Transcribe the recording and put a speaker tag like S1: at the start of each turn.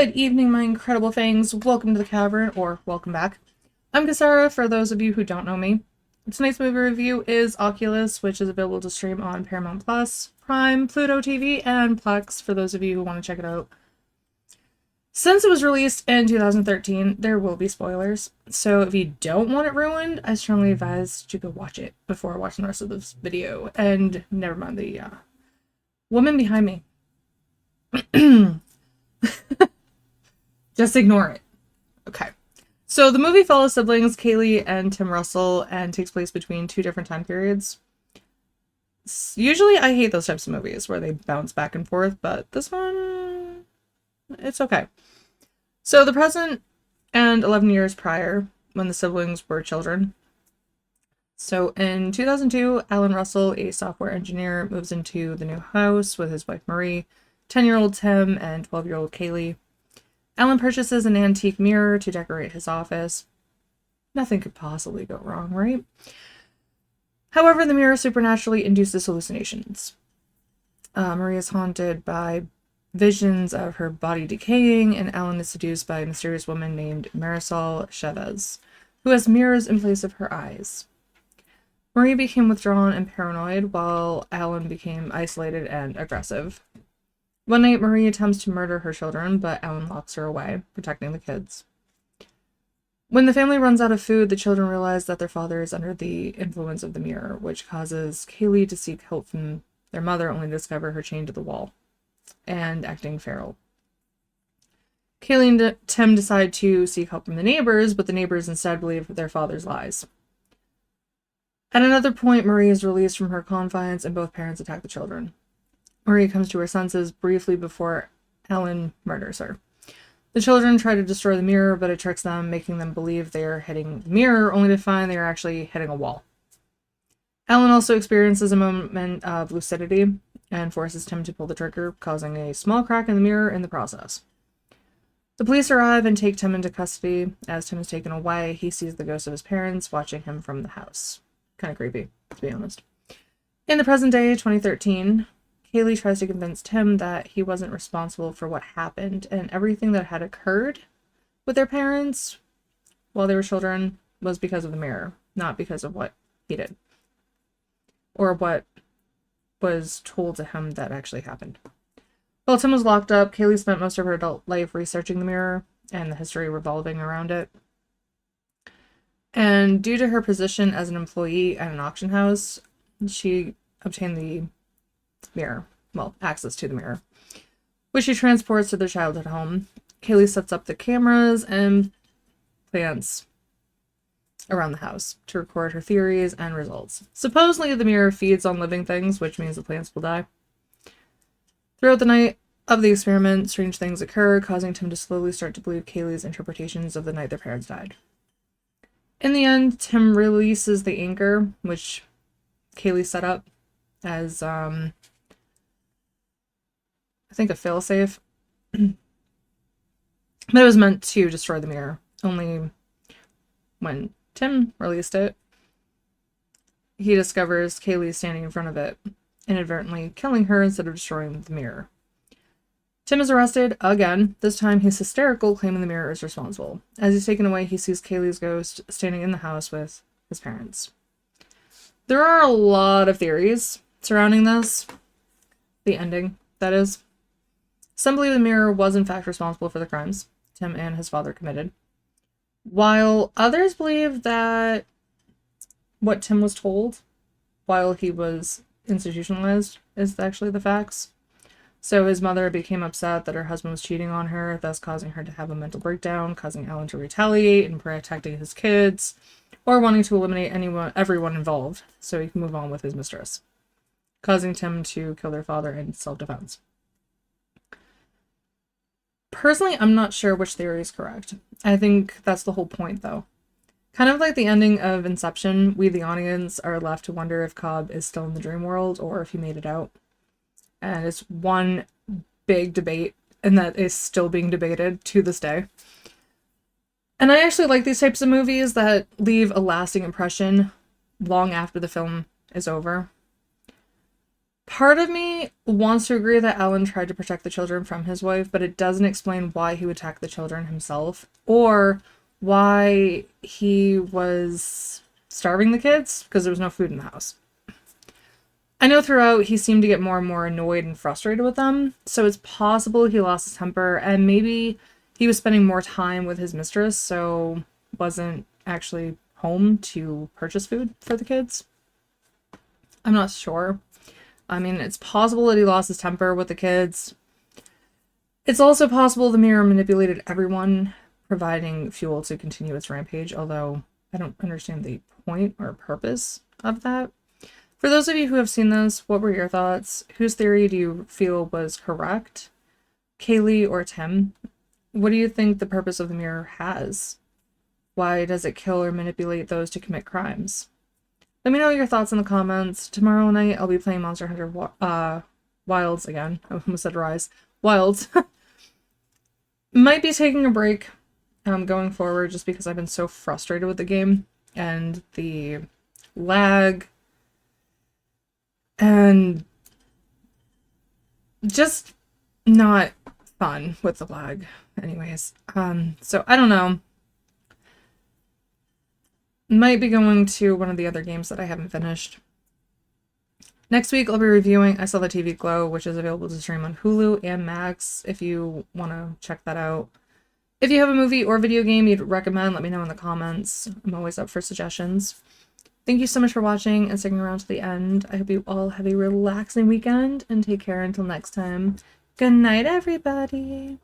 S1: Good evening, my incredible things. Welcome to the cavern, or welcome back. I'm Kasara, for those of you who don't know me. Tonight's movie review is Oculus, which is available to stream on Paramount Plus, Prime, Pluto TV, and Plex, for those of you who want to check it out. Since it was released in 2013, there will be spoilers, so if you don't want it ruined, I strongly advise you go watch it before watching the rest of this video. And never mind the woman behind me. Just ignore it. Okay. So the movie follows siblings Kaylee and Tim Russell and takes place between two different time periods. Usually I hate those types of movies where they bounce back and forth, but this one, it's okay. So the present and 11 years prior, when the siblings were children. So in 2002, Alan Russell, a software engineer, moves into the new house with his wife Marie, 10-year-old Tim, and 12-year-old Kaylee. Alan purchases an antique mirror to decorate his office. Nothing could possibly go wrong, right? However, the mirror supernaturally induces hallucinations. Marie is haunted by visions of her body decaying, and Alan is seduced by a mysterious woman named Marisol Chavez, who has mirrors in place of her eyes. Marie became withdrawn and paranoid, while Alan became isolated and aggressive. One night, Marie attempts to murder her children, but Alan locks her away, protecting the kids. When the family runs out of food, the children realize that their father is under the influence of the mirror, which causes Kaylee to seek help from their mother, only to discover her chained to the wall and acting feral. Kaylee and Tim decide to seek help from the neighbors, but the neighbors instead believe their father's lies. At another point, Marie is released from her confines, and both parents attack the children. Marie comes to her senses briefly before Alan murders her. The children try to destroy the mirror, but it tricks them, making them believe they are hitting the mirror, only to find they are actually hitting a wall. Alan also experiences a moment of lucidity and forces Tim to pull the trigger, causing a small crack in the mirror in the process. The police arrive and take Tim into custody. As Tim is taken away, he sees the ghost of his parents watching him from the house. Kind of creepy, to be honest. In the present day, 2013, Kaylee tries to convince Tim that he wasn't responsible for what happened, and everything that had occurred with their parents while they were children was because of the mirror, not because of what he did, or what was told to him that actually happened. While Tim was locked up, Kaylee spent most of her adult life researching the mirror and the history revolving around it. And due to her position as an employee at an auction house, she obtained the mirror, access to the mirror, which she transports to their childhood home. Kaylee sets up the cameras and plants around the house to record her theories and results. Supposedly, the mirror feeds on living things, which means the plants will die. Throughout the night of the experiment, strange things occur, causing Tim to slowly start to believe Kaylee's interpretations of the night their parents died. In the end, Tim releases the anchor, which Kaylee set up as, I think, a failsafe. But it was meant to destroy the mirror. Only when Tim released it, he discovers Kaylee standing in front of it, inadvertently killing her instead of destroying the mirror. Tim is arrested again. This time he's hysterical, claiming the mirror is responsible. As he's taken away, he sees Kaylee's ghost standing in the house with his parents. There are a lot of theories surrounding this. The ending, that is. Some believe the mirror was in fact responsible for the crimes Tim and his father committed, while others believe that what Tim was told while he was institutionalized is actually the facts. So his mother became upset that her husband was cheating on her, thus causing her to have a mental breakdown, causing Alan to retaliate and protecting his kids, or wanting to eliminate everyone involved so he can move on with his mistress, causing Tim to kill their father in self-defense. Personally, I'm not sure which theory is correct. I think that's the whole point, though. Kind of like the ending of Inception, we, the audience, are left to wonder if Cobb is still in the dream world or if he made it out. And it's one big debate, and that is still being debated to this day. And I actually like these types of movies that leave a lasting impression long after the film is over. Part of me wants to agree that Alan tried to protect the children from his wife, but it doesn't explain why he would attack the children himself or why he was starving the kids because there was no food in the house. I know throughout he seemed to get more and more annoyed and frustrated with them, so it's possible he lost his temper and maybe he was spending more time with his mistress, so wasn't actually home to purchase food for the kids. I'm not sure. I mean, it's possible that he lost his temper with the kids. It's also possible the mirror manipulated everyone, providing fuel to continue its rampage, although I don't understand the point or purpose of that. For those of you who have seen this, what were your thoughts? Whose theory do you feel was correct? Kaylee or Tim? What do you think the purpose of the mirror has? Why does it kill or manipulate those to commit crimes? Let me know your thoughts in the comments. Tomorrow night, I'll be playing Monster Hunter Wilds again. I almost said Rise. Wilds. Might be taking a break going forward just because I've been so frustrated with the game and the lag and just not fun with the lag anyways. So I don't know. Might be going to one of the other games that I haven't finished. Next week, I'll be reviewing I Saw the TV Glow, which is available to stream on Hulu and Max if you want to check that out. If you have a movie or video game you'd recommend, let me know in the comments. I'm always up for suggestions. Thank you so much for watching and sticking around to the end. I hope you all have a relaxing weekend and take care until next time. Good night, everybody.